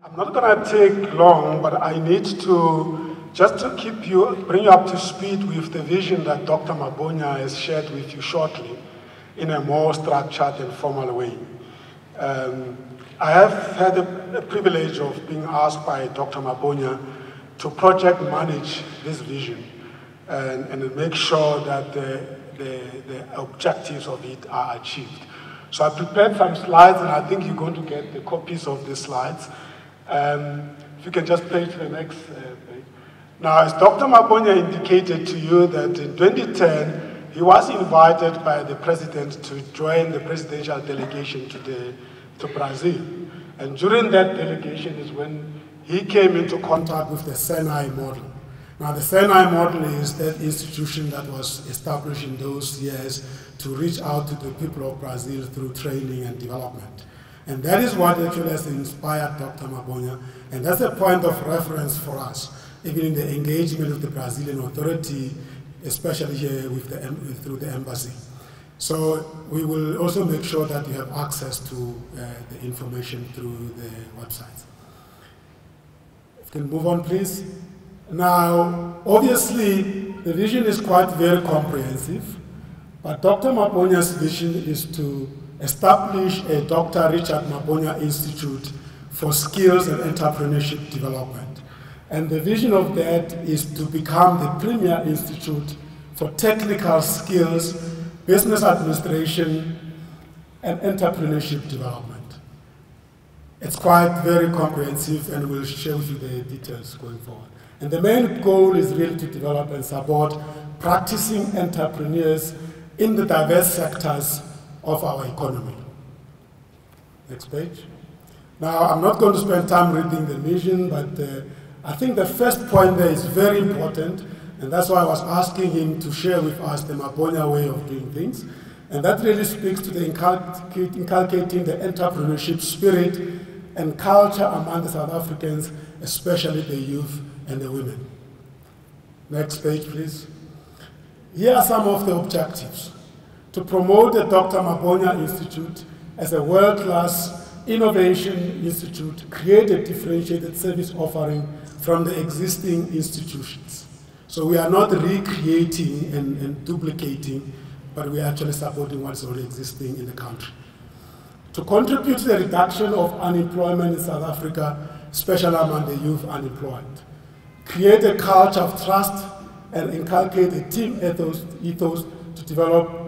I'm not going to take long, but I need to, just to bring you up to speed with the vision that Dr. Mabonya has shared with you shortly in a more structured and formal way. I have had a privilege of being asked by Dr. Mabonya to project manage this vision and make sure that the objectives of it are achieved. So I prepared some slides, and I think you're going to get the copies of the slides. If you can just play to the next page. Now, as Dr. Mabonya indicated to you that in 2010, he was invited by the president to join the presidential delegation to Brazil. And during that delegation is when he came into contact with the Senai model. Now, the Senai model is that institution that was established in those years to reach out to the people of Brazil through training and development. And that is what actually has inspired Dr. Mabonya, and that's a point of reference for us, even in the engagement of the Brazilian authority, especially here through the embassy. So we will also make sure that you have access to the information through the website. If you can move on, please. Now, obviously, the vision is very comprehensive, but Dr. Mabonya's vision is to establish a Dr. Richard Mabonya Institute for Skills and Entrepreneurship Development. And the vision of that is to become the premier institute for technical skills, business administration, and entrepreneurship development. It's very comprehensive, and we'll share with you the details going forward. And the main goal is really to develop and support practicing entrepreneurs in the diverse sectors of our economy. Next page. Now, I'm not going to spend time reading the vision, but I think the first point there is very important, and that's why I was asking him to share with us the Mabonya way of doing things. And that really speaks to the inculcating the entrepreneurship spirit and culture among the South Africans, especially the youth and the women. Next page, please. Here are some of the objectives. To promote the Dr. Mabonya Institute as a world-class innovation institute, create a differentiated service offering from the existing institutions. So we are not recreating and duplicating, but we are actually supporting what's already existing in the country. To contribute to the reduction of unemployment in South Africa, especially among the youth unemployed. Create a culture of trust and inculcate a team ethos to develop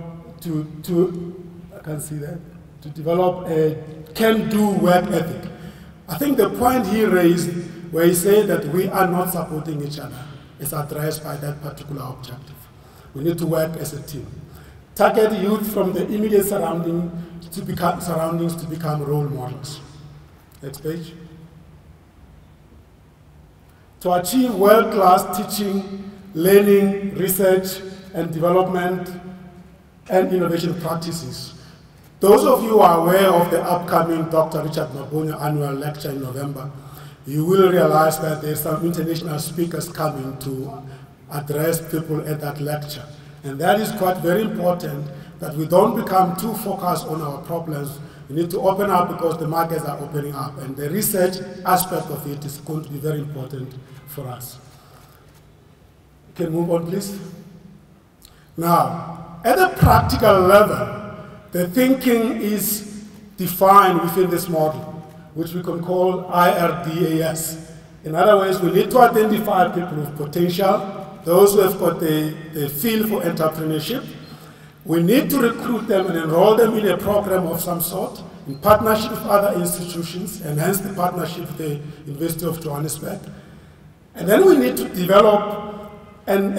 to develop a can-do work ethic. I think the point he raised, where he said that we are not supporting each other, is addressed by that particular objective. We need to work as a team. Target youth from the immediate surroundings to become role models. Next page. To achieve world-class teaching, learning, research, and development and innovation practices. Those of you who are aware of the upcoming Dr. Richard Mabonya annual lecture in November, you will realize that there's some international speakers coming to address people at that lecture. And that is quite very important, that we don't become too focused on our problems. We need to open up because the markets are opening up, and the research aspect of it is going to be very important for us. You can move on, please. Now, at a practical level, the thinking is defined within this model, which we can call IRDAS. In other words, we need to identify people with potential, those who have got the feel for entrepreneurship. We need to recruit them and enroll them in a program of some sort, in partnership with other institutions, and hence the partnership with the University of Johannesburg. And then we need to develop and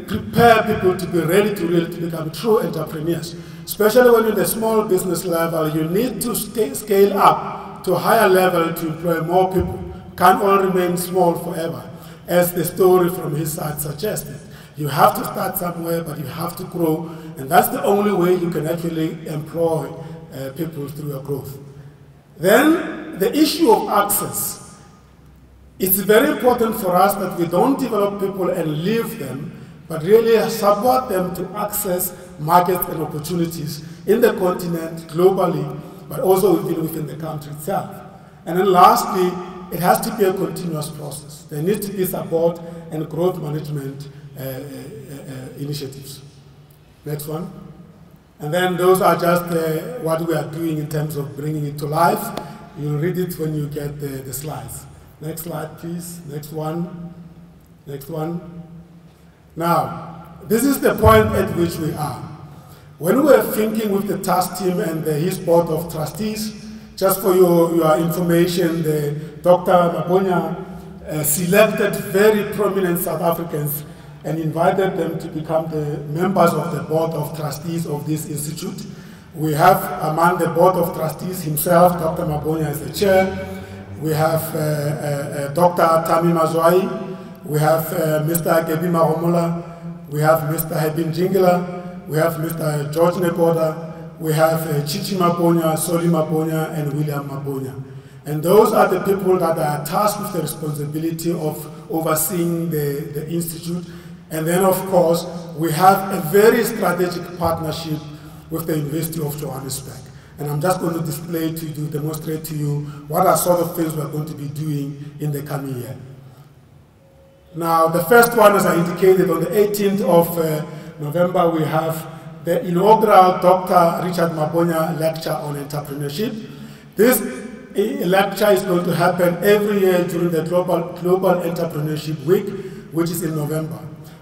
prepare people to be ready to become true entrepreneurs. Especially when you're at the small business level, you need to scale up to a higher level to employ more people. Can't all remain small forever, as the story from his side suggested. You have to start somewhere, but you have to grow, and that's the only way you can actually employ people through your growth. Then, the issue of access. It's very important for us that we don't develop people and leave them, but really support them to access markets and opportunities in the continent, globally, but also within the country itself. And then lastly, it has to be a continuous process. There needs to be support and growth management initiatives. Next one. And then those are just what we are doing in terms of bringing it to life. You'll read it when you get the slides. Next slide, please. Next one. Next one. Now, this is the point at which we are. When we were thinking with the task team and his board of trustees, just for your information, Dr. Mabonya selected very prominent South Africans and invited them to become the members of the board of trustees of this institute. We have among the board of trustees himself, Dr. Mabonya is the chair. We have Dr. Tami Mazwai. We have Mr. Gebi Maromola. We have Mr. Hebin Jingila. We have Mr. George Nekoda. We have Chichi Mabonya, Soli Mabonya, and William Mabonya. And those are the people that are tasked with the responsibility of overseeing the institute. And then, of course, we have a very strategic partnership with the University of Johannesburg. And I'm just going to display to you, demonstrate to you what are sort of things we're going to be doing in the coming year. Now, the first one, as I indicated, on the 18th of November, we have the inaugural Dr. Richard Mabonya lecture on entrepreneurship. This lecture is going to happen every year during the Global Entrepreneurship Week, which is in November.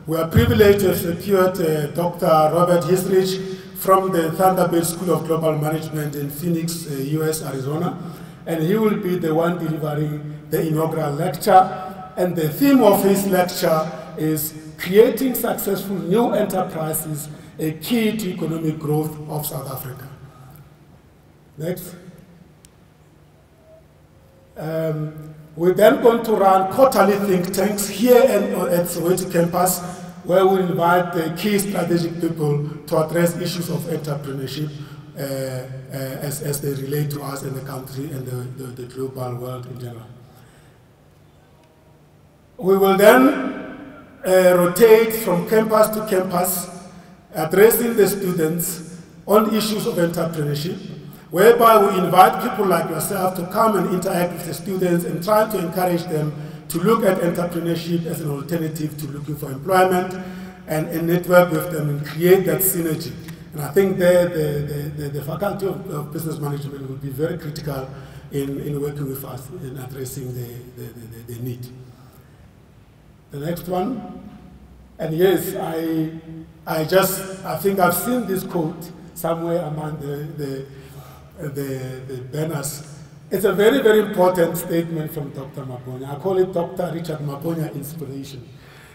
We are privileged to have secured Dr. Robert Hisrich from the Thunderbird School of Global Management in Phoenix, US, Arizona, and he will be the one delivering the inaugural lecture. And the theme of his lecture is Creating Successful New Enterprises, a Key to Economic Growth of South Africa. Next. We're then going to run quarterly think tanks here at Soweto campus, where we invite the key strategic people to address issues of entrepreneurship as they relate to us and the country and the global world in general. We will then rotate from campus to campus, addressing the students on issues of entrepreneurship, whereby we invite people like yourself to come and interact with the students and try to encourage them to look at entrepreneurship as an alternative to looking for employment and network with them and create that synergy. And I think the Faculty of Business Management will be very critical in working with us in addressing the need. The next one, and yes, I think I've seen this quote somewhere among the banners. It's a very, very important statement from Dr. Mabonya. I call it Dr. Richard Mabonya inspiration.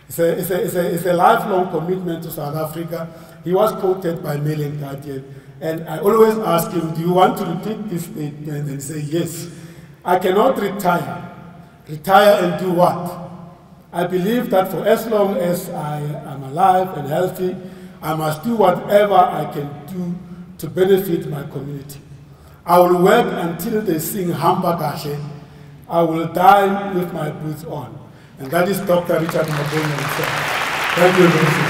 It's a lifelong commitment to South Africa. He was quoted by Mail and Guardian, and I always ask him, do you want to repeat this statement? And he said, yes. I cannot retire. Retire and do what? I believe that for as long as I am alive and healthy, I must do whatever I can do to benefit my community. I will work until they sing Hamba Gashe. I will die with my boots on. And that is Dr. Richard Mabonya himself. Thank you very much.